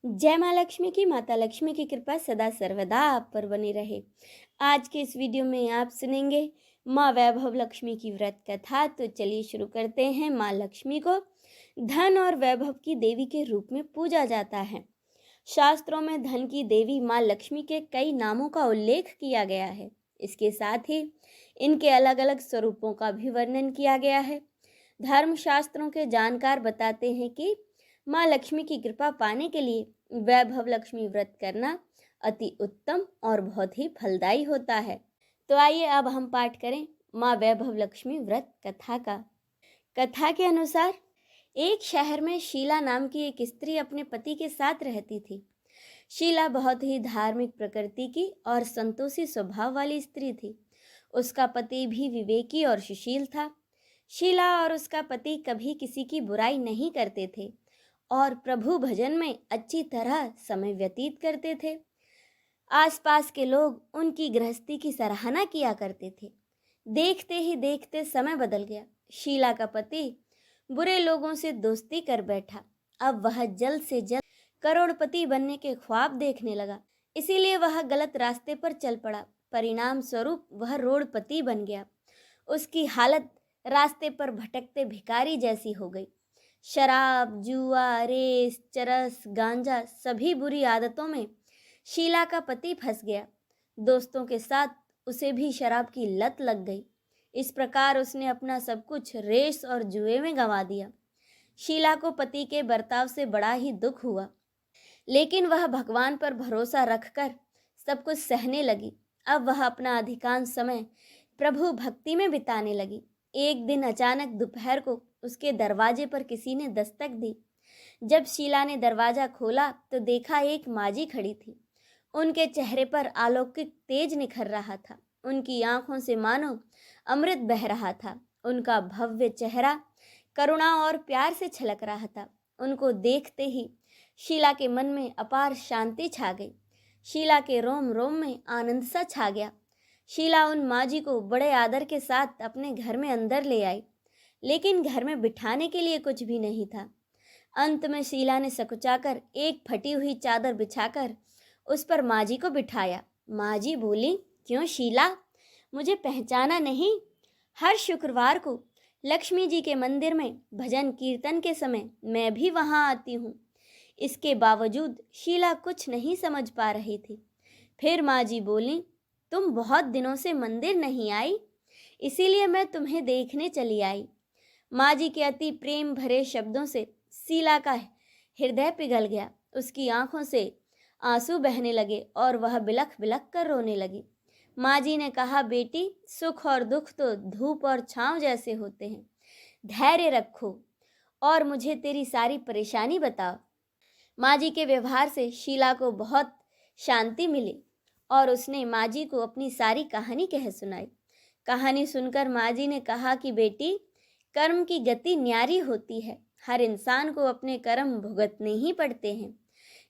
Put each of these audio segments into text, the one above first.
जय माँ लक्ष्मी की। माता लक्ष्मी की कृपा सदा सर्वदा आप पर बनी रहे। आज के इस वीडियो में आप सुनेंगे माँ वैभव लक्ष्मी की व्रत कथा। तो चलिए शुरू करते हैं। माँ लक्ष्मी को धन और वैभव की देवी के रूप में पूजा जाता है। शास्त्रों में धन की देवी माँ लक्ष्मी के कई नामों का उल्लेख किया गया है। इसके साथ ही इनके अलग अलग स्वरूपों का भी वर्णन किया गया है। धर्मशास्त्रों के जानकार बताते हैं कि माँ लक्ष्मी की कृपा पाने के लिए वैभव लक्ष्मी व्रत करना अति उत्तम और बहुत ही फलदायी होता है। तो आइए अब हम पाठ करें माँ वैभव लक्ष्मी व्रत कथा का। कथा के अनुसार एक शहर में शीला नाम की एक स्त्री अपने पति के साथ रहती थी। शीला बहुत ही धार्मिक प्रकृति की और संतोषी स्वभाव वाली स्त्री थी। उसका पति भी विवेकी और सुशील था। शीला और उसका पति कभी किसी की बुराई नहीं करते थे और प्रभु भजन में अच्छी तरह समय व्यतीत करते थे। आसपास के लोग उनकी गृहस्थी की सराहना किया करते थे। देखते ही देखते समय बदल गया। शीला का पति बुरे लोगों से दोस्ती कर बैठा। अब वह जल्द से जल्द करोड़पति बनने के ख्वाब देखने लगा, इसीलिए वह गलत रास्ते पर चल पड़ा। परिणाम स्वरूप वह रोड़पति बन गया। उसकी हालत रास्ते पर भटकते भिखारी जैसी हो गई। शराब, जुआ, रेस, चरस, गांजा सभी बुरी आदतों में शीला का पति फंस गया। दोस्तों के साथ उसे भी शराब की लत लग गई। इस प्रकार उसने अपना सब कुछ रेस और जुए में गंवा दिया। शीला को पति के बर्ताव से बड़ा ही दुख हुआ, लेकिन वह भगवान पर भरोसा रखकर सब कुछ सहने लगी। अब वह अपना अधिकांश समय प्रभु भक्ति में बिताने लगी। एक दिन अचानक दोपहर को उसके दरवाजे पर किसी ने दस्तक दी। जब शीला ने दरवाजा खोला तो देखा एक माजी खड़ी थी। उनके चेहरे पर अलौकिक तेज निखर रहा था। उनकी आंखों से मानो अमृत बह रहा था। उनका भव्य चेहरा करुणा और प्यार से छलक रहा था। उनको देखते ही शीला के मन में अपार शांति छा गई। शीला के रोम रोम में आनंद सा छा गया। शीला उन माजी को बड़े आदर के साथ अपने घर में अंदर ले आई, लेकिन घर में बिठाने के लिए कुछ भी नहीं था। अंत में शीला ने सकुचाकर एक फटी हुई चादर बिछाकर उस पर माजी को बिठाया। माजी बोली, क्यों शीला, मुझे पहचाना नहीं? हर शुक्रवार को लक्ष्मी जी के मंदिर में भजन कीर्तन के समय मैं भी वहां आती हूँ। इसके बावजूद शीला कुछ नहीं समझ पा रही थी। फिर माजी बोली, तुम बहुत दिनों से मंदिर नहीं आई, इसीलिए मैं तुम्हें देखने चली आई। माजी के अति प्रेम भरे शब्दों से शीला का हृदय पिघल गया। उसकी आंखों से आंसू बहने लगे और वह बिलख बिलख कर रोने लगी। माजी ने कहा, बेटी, सुख और दुख तो धूप और छांव जैसे होते हैं। धैर्य रखो और मुझे तेरी सारी परेशानी बताओ। माजी के व्यवहार से शीला को बहुत शांति मिली और उसने माजी को अपनी सारी कहानी कह सुनाई। कहानी सुनकर माजी ने कहा कि बेटी, कर्म की गति न्यारी होती है। हर इंसान को अपने कर्म भुगतने ही पड़ते हैं।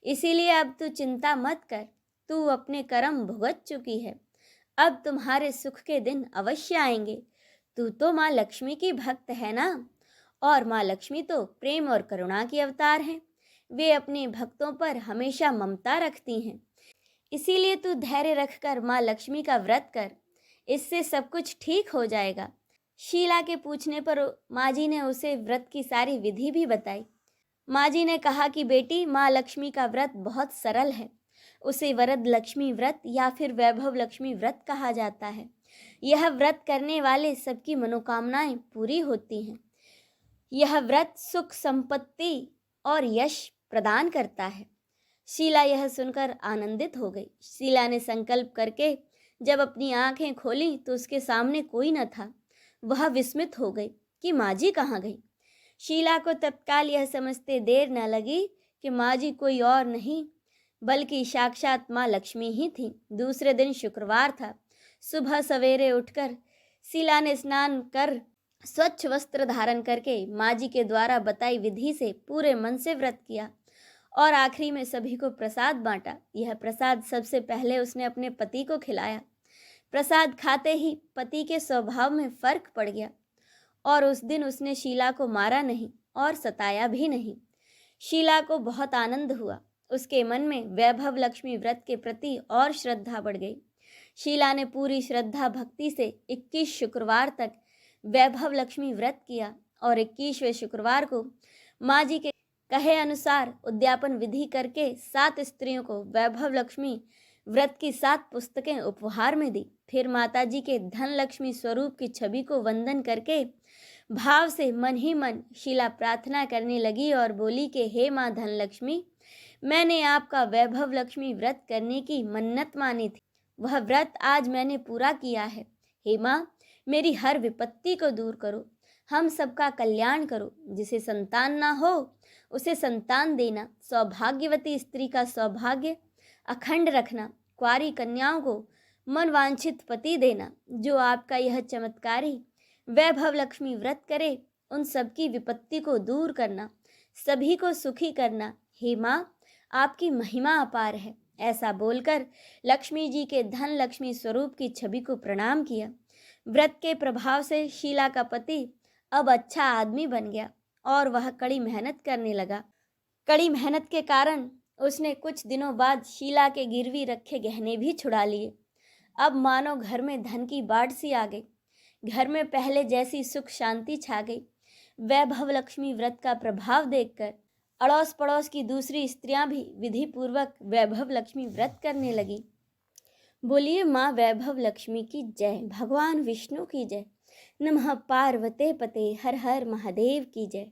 इसीलिए अब तू चिंता मत कर, तू अपने कर्म भुगत चुकी है। अब तुम्हारे सुख के दिन अवश्य आएंगे। तू तो माँ लक्ष्मी की भक्त है ना, और माँ लक्ष्मी तो प्रेम और करुणा की अवतार हैं। वे अपने भक्तों पर हमेशा ममता रखती हैं। इसीलिए तू धैर्य रखकर माँ लक्ष्मी का व्रत कर, इससे सब कुछ ठीक हो जाएगा। शीला के पूछने पर माजी ने उसे व्रत की सारी विधि भी बताई। माजी ने कहा कि बेटी, माँ लक्ष्मी का व्रत बहुत सरल है। उसे वरद लक्ष्मी व्रत या फिर वैभव लक्ष्मी व्रत कहा जाता है। यह व्रत करने वाले सबकी मनोकामनाएं पूरी होती हैं। यह व्रत सुख, संपत्ति और यश प्रदान करता है। शीला यह सुनकर आनंदित हो गई। शीला ने संकल्प करके जब अपनी आंखें खोली तो उसके सामने कोई न था। वह विस्मित हो गई कि माजी कहाँ गई। शीला को तत्काल यह समझते देर न लगी कि माजी कोई और नहीं बल्कि साक्षात माँ लक्ष्मी ही थी। दूसरे दिन शुक्रवार था। सुबह सवेरे उठकर शीला ने स्नान कर स्वच्छ वस्त्र धारण करके माजी के द्वारा बताई विधि से पूरे मन से व्रत किया और आखिरी में सभी को प्रसाद बांटा। यह प्रसाद सबसे पहले उसने अपने पति को खिलाया। प्रसाद खाते ही पति के स्वभाव में फर्क पड़ गया और उस दिन उसने शीला को मारा नहीं और सताया भी नहीं। शीला को बहुत आनंद हुआ। उसके मन में वैभव लक्ष्मी व्रत के प्रति और श्रद्धा बढ़ गई। शीला ने पूरी श्रद्धा भक्ति से 21 शुक्रवार तक वैभव लक्ष्मी व्रत किया और 21वें शुक्रवार को माँ जी के कहे अनुसार उद्यापन विधि करके 7 स्त्रियों को वैभव लक्ष्मी व्रत की 7 पुस्तकें उपहार में दी। फिर माता जी के धन लक्ष्मी स्वरूप की छवि को वंदन करके भाव से मन ही मन शीला प्रार्थना करने लगी और बोली कि हे माँ धन लक्ष्मी, मैंने आपका वैभव लक्ष्मी व्रत करने की मन्नत मानी थी, वह व्रत आज मैंने पूरा किया है। हे माँ, मेरी हर विपत्ति को दूर करो, हम सबका कल्याण करो। जिसे संतान ना हो उसे संतान देना, सौभाग्यवती स्त्री का सौभाग्य अखंड रखना, कुंवारी कन्याओं को मनवांछित पति देना। जो आपका यह चमत्कारी वैभव लक्ष्मी व्रत करे उन सबकी विपत्ति को दूर करना, सभी को सुखी करना। हे माँ, आपकी महिमा अपार है। ऐसा बोलकर लक्ष्मी जी के धन लक्ष्मी स्वरूप की छवि को प्रणाम किया। व्रत के प्रभाव से शीला का पति अब अच्छा आदमी बन गया और वह कड़ी मेहनत करने लगा। कड़ी मेहनत के कारण उसने कुछ दिनों बाद शीला के गिरवी रखे गहने भी छुड़ा लिए। अब मानो घर में धन की बाढ़ सी आ गई। घर में पहले जैसी सुख शांति छा गई। वैभव लक्ष्मी व्रत का प्रभाव देखकर अड़ोस पड़ोस की दूसरी स्त्रियां भी विधि पूर्वक वैभव लक्ष्मी व्रत करने लगी। बोलिए माँ वैभव लक्ष्मी की जय, भगवान विष्णु की जय, नमः पार्वते पते, हर हर महादेव की जय।